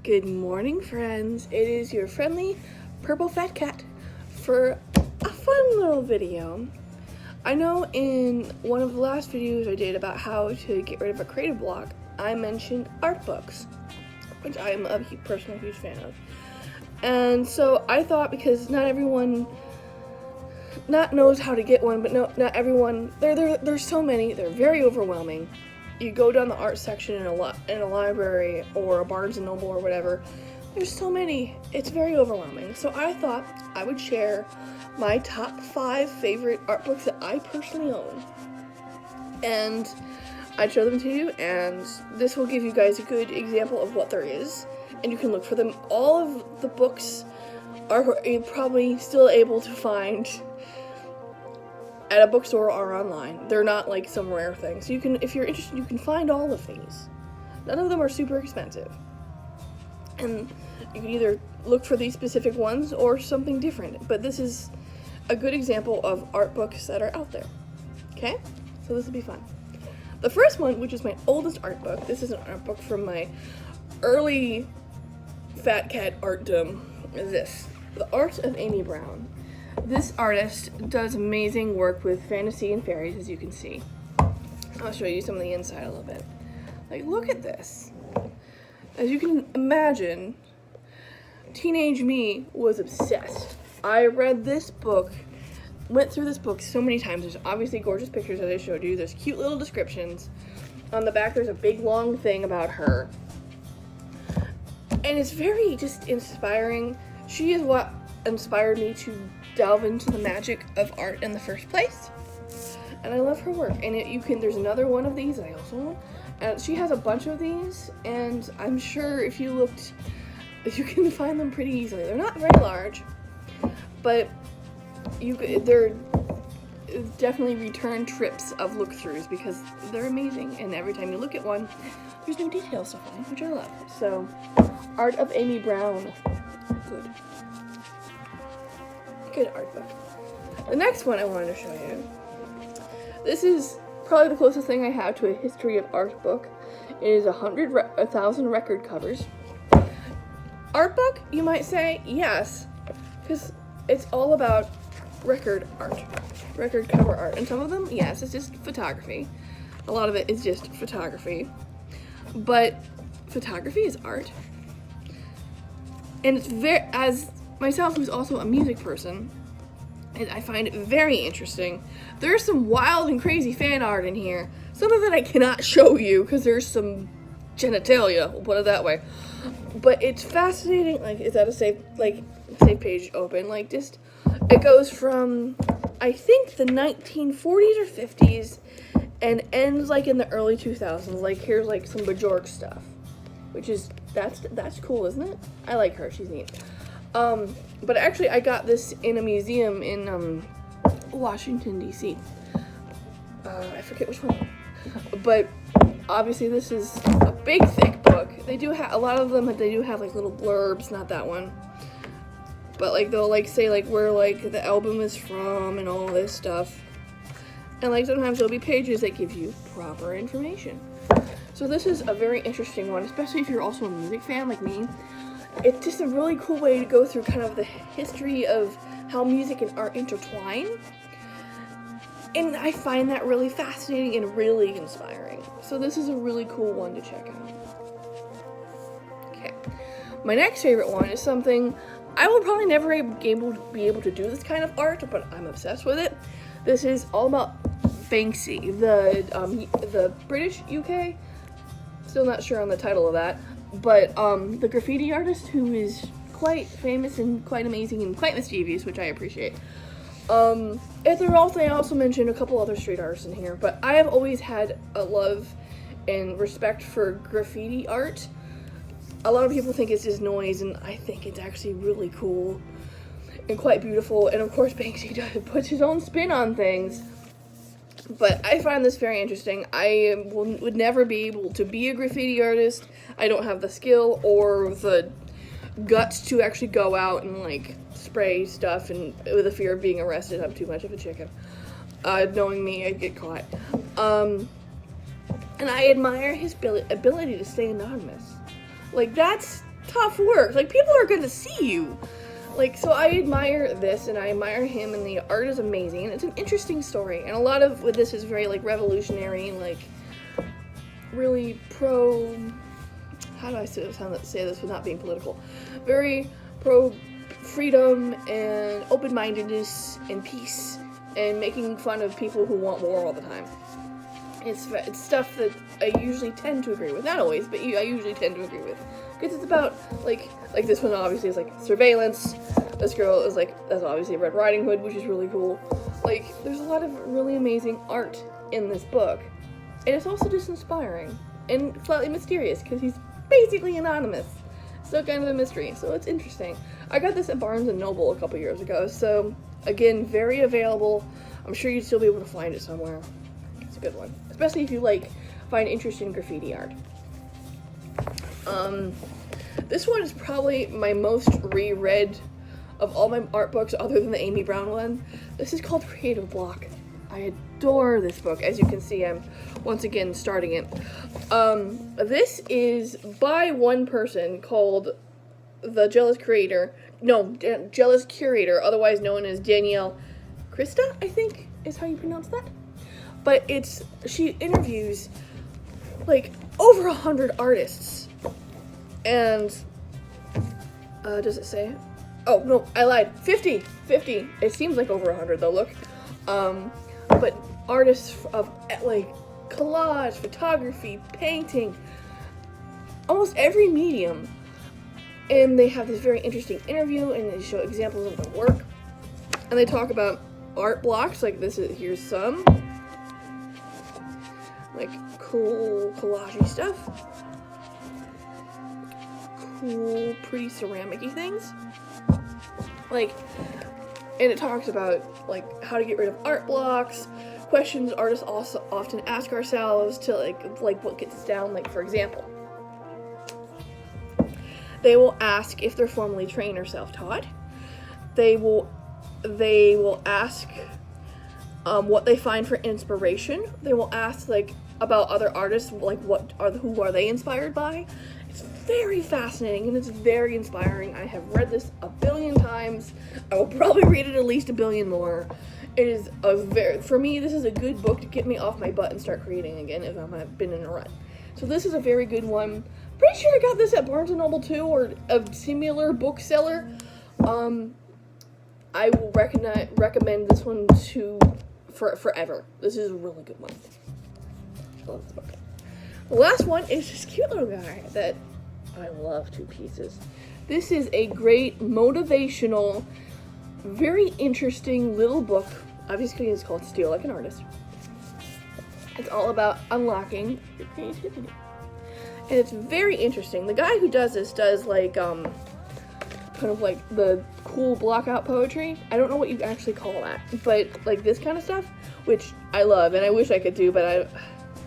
Good morning, friends. It is your friendly purple fat cat for a fun little video. I know in one of the last videos I did about how to get rid of a creative block, I mentioned art books, which I am a personal huge fan of. And so I thought, because not everyone knows how to get one, but not everyone, there's so many, they're very overwhelming. You go down the art section in a library or a Barnes & Noble or whatever, there's so many, it's very overwhelming. So I thought I would share my top 5 favorite art books that I personally own. And I'd show them to you, and this will give you guys a good example of what there is, and you can look for them. All of the books are probably still able to find at a bookstore or online. They're not like some rare thing. So you can, if you're interested, you can find all of these. None of them are super expensive. And you can either look for these specific ones or something different. But this is a good example of art books that are out there. Okay? So this will be fun. The first one, which is my oldest art book, this is an art book from my early Fat Cat artdom, is this. The Art of Amy Brown. This artist does amazing work with fantasy and fairies, as you can see. I'll show you some of the inside a little bit. Like, look at this. As you can imagine, teenage me was obsessed. I read this book, went through this book so many times. There's obviously gorgeous pictures, as I showed you. There's cute little descriptions. On the back, there's a big, long thing about her. And it's very just inspiring. She is what inspired me to delve into the magic of art in the first place, and I love her work. And there's another one of these I also own, and she has a bunch of these, and I'm sure if you looked, you can find them pretty easily. They're not very large, but they're definitely return trips of look-throughs because they're amazing, and every time you look at one, there's new details to find, which I love. So, Art of Amy Brown, good art book. The next one I wanted to show you. This is probably the closest thing I have to a history of art book. It is 1,000 record covers. Art book, you might say? Yes, because it's all about record art, record cover art. And some of them, yes, it's just photography. A lot of it is just photography. But photography is art. And it's as myself, who's also a music person, and I find it very interesting. There's some wild and crazy fan art in here. Some of it I cannot show you because there's some genitalia, we'll put it that way. But it's fascinating. Like, is that a safe page open? Like, just, it goes from, I think, the 1940s or 50s and ends like in the early 2000s. Like, here's like some Bjork stuff, which is, that's cool, isn't it? I like her, she's neat. But actually I got this in a museum in, Washington, D.C. I forget which one. But obviously this is a big, thick book. They do have, a lot of them, they do have like little blurbs, not that one. But like, they'll like say like where like the album is from and all this stuff. And like sometimes there'll be pages that give you proper information. So this is a very interesting one, especially if you're also a music fan like me. It's just a really cool way to go through kind of the history of how music and art intertwine. And I find that really fascinating and really inspiring. So this is a really cool one to check out. Okay. My next favorite one is something I will probably never be able to do this kind of art, but I'm obsessed with it. This is all about Banksy, the British UK. Still not sure on the title of that. But the graffiti artist who is quite famous and quite amazing and quite mischievous, which I appreciate. And I also mentioned a couple other street artists in here, but I have always had a love and respect for graffiti art. A lot of people think it's just noise, and I think it's actually really cool and quite beautiful. And of course, Banksy puts his own spin on things. But I find this very interesting. I would never be able to be a graffiti artist. I don't have the skill or the guts to actually go out and like spray stuff, and with the fear of being arrested, I'm too much of a chicken. Knowing me, I'd get caught. And I admire his ability to stay anonymous. Like, that's tough work. Like, people are gonna see you. Like, so I admire this, and I admire him, and the art is amazing, and it's an interesting story. And a lot of with this is very, like, revolutionary, like, really pro, how do I say this without being political? Very pro freedom and open-mindedness and peace, and making fun of people who want war all the time. It's stuff that I usually tend to agree with. Not always, but I usually tend to agree with. Because it's about, like this one obviously is, like, surveillance. This girl is, like, that's obviously Red Riding Hood, which is really cool. Like, there's a lot of really amazing art in this book. And it's also just inspiring. And slightly mysterious, because he's basically anonymous. So kind of a mystery. So it's interesting. I got this at Barnes & Noble a couple years ago. So, again, very available. I'm sure you'd still be able to find it somewhere. It's a good one. Especially if you, like, find interest in graffiti art. This one is probably my most reread of all my art books other than the Amy Brown one. This is called Creative Block. I adore this book. As you can see, I'm once again starting it. This is by one person called the Jealous Curator, otherwise known as Danielle Krista, I think is how you pronounce that. But she interviews, like, over 100 artists. And, does it say? Oh, no, I lied. 50. It seems like over 100, though, look. But artists of, like, collage, photography, painting, almost every medium. And they have this very interesting interview, and they show examples of their work. And they talk about art blocks, like here's some. Like, cool collage-y stuff. Cool, pretty ceramic-y things. Like, and it talks about, like, how to get rid of art blocks, questions artists also often ask ourselves to, like what gets us down. Like, for example, they will ask if they're formally trained or self-taught. They will ask what they find for inspiration. They will ask, like, about other artists, like who are they inspired by. It's very fascinating and it's very inspiring. I have read this a billion times. I will probably read it at least a billion more. It is for me, this is a good book to get me off my butt and start creating again if I've been in a rut. So this is a very good one. Pretty sure I got this at Barnes & Noble too, or a similar bookseller. I will recommend this one forever. This is a really good one. I love this book. The last one is this cute little guy that I love to pieces. This is a great motivational, very interesting little book. Obviously, it's called Steal Like an Artist. It's all about unlocking your creativity. And it's very interesting. The guy who does this does, like, kind of like the cool block-out poetry. I don't know what you actually call that, but, like, this kind of stuff, which I love, and I wish I could do, but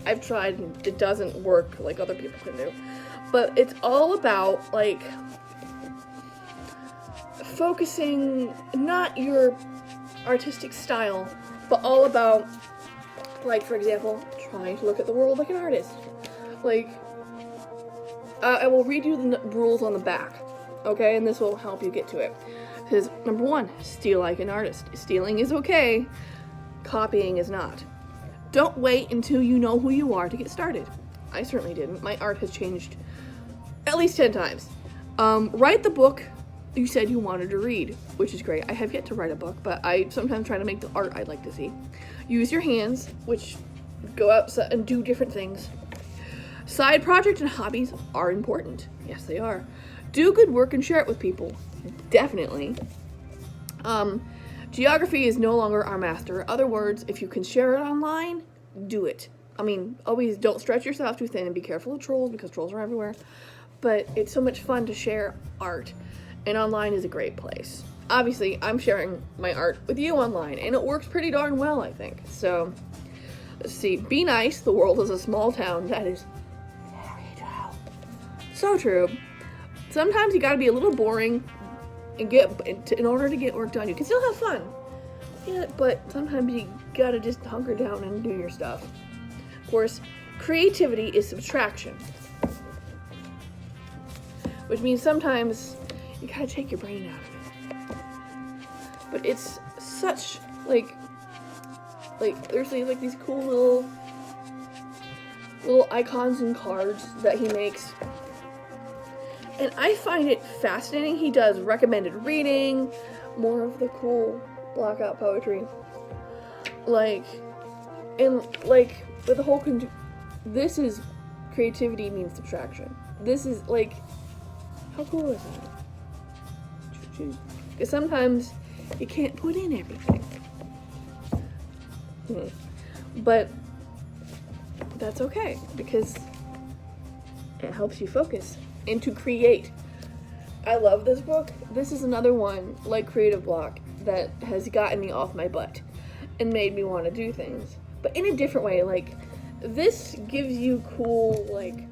I've tried, and it doesn't work like other people can do. But it's all about, like, focusing not your artistic style, but all about, like, for example, trying to look at the world like an artist. Like, I will read you the rules on the back, okay? And this will help you get to it. It says, number 1, steal like an artist. Stealing is okay. Copying is not. Don't wait until you know who you are to get started. I certainly didn't. My art has changed at least 10 times. Write the book you said you wanted to read, which is great. I have yet to write a book, but I sometimes try to make the art I'd like to see. Use your hands, which go outside and do different things. Side projects and hobbies are important. Yes, they are. Do good work and share it with people. Definitely. Geography is no longer our master. In other words, if you can share it online, do it. I mean, always don't stretch yourself too thin and be careful of trolls because trolls are everywhere. But it's so much fun to share art, and online is a great place. Obviously, I'm sharing my art with you online, and it works pretty darn well, I think. So, let's see. Be nice. The world is a small town. That is very true. So true. Sometimes you gotta be a little boring and in order to get work done. You can still have fun. Yeah, but sometimes you gotta just hunker down and do your stuff. Of course, creativity is subtraction. which means sometimes you gotta take your brain out of it. But it's such, like there's like these cool little icons and cards that he makes. And I find it fascinating. He does recommended reading, more of the cool blackout poetry. Like, and like, with the whole, this is creativity means subtraction. This is like, how cool is that? Because sometimes you can't put in everything. But that's okay, because it helps you focus and to create. I love this book. This is another one, like Creative Block, that has gotten me off my butt and made me want to do things, but in a different way. Like, this gives you cool, like,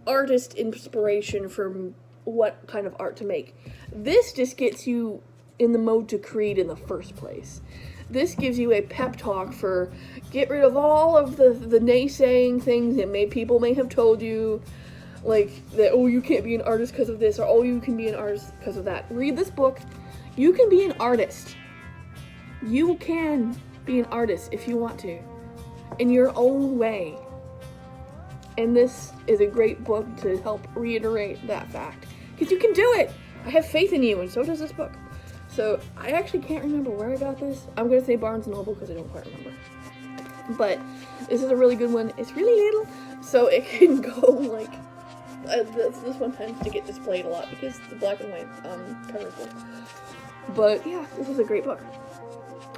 artist inspiration for what kind of art to make. This just gets you in the mode to create in the first place. This gives you a pep talk for get rid of all of the naysaying things that people may have told you, like that, oh, you can't be an artist because of this, or oh, you can be an artist because of that. Read this book. You can be an artist. You can be an artist if you want to, in your own way. And this is a great book to help reiterate that fact, because you can do it. I have faith in you, and so does this book. So I actually can't remember where I got this. I'm gonna say Barnes & Noble because I don't quite remember. But this is a really good one. It's really little, so it can go like, this one tends to get displayed a lot because the black and white cover is good. But yeah, this is a great book.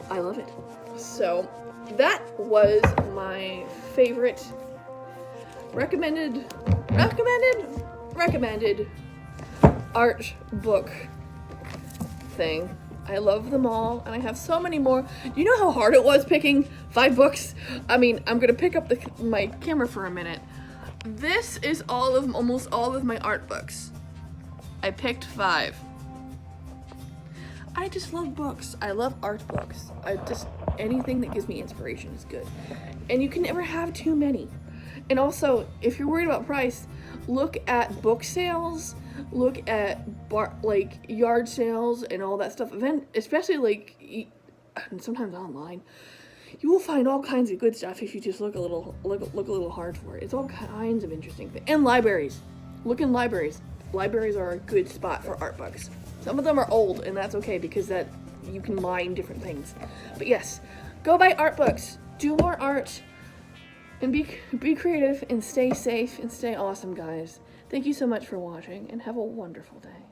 I love it. So that was my favorite recommended art book thing. I love them all, and I have so many more. Do you know how hard it was picking 5 books? I mean, I'm gonna pick up my camera for a minute. This is almost all of my art books. I picked 5. I just love books. I love art books. Anything that gives me inspiration is good. And you can never have too many. And also, if you're worried about price, look at book sales, look at yard sales and all that stuff. Especially and sometimes online. You will find all kinds of good stuff if you just look a little hard for it. It's all kinds of interesting things. And libraries. Look in libraries. Libraries are a good spot for art books. Some of them are old, and that's okay, because that you can mine different things. But yes, go buy art books. Do more art. And be creative, and stay safe, and stay awesome, guys. Thank you so much for watching, and have a wonderful day.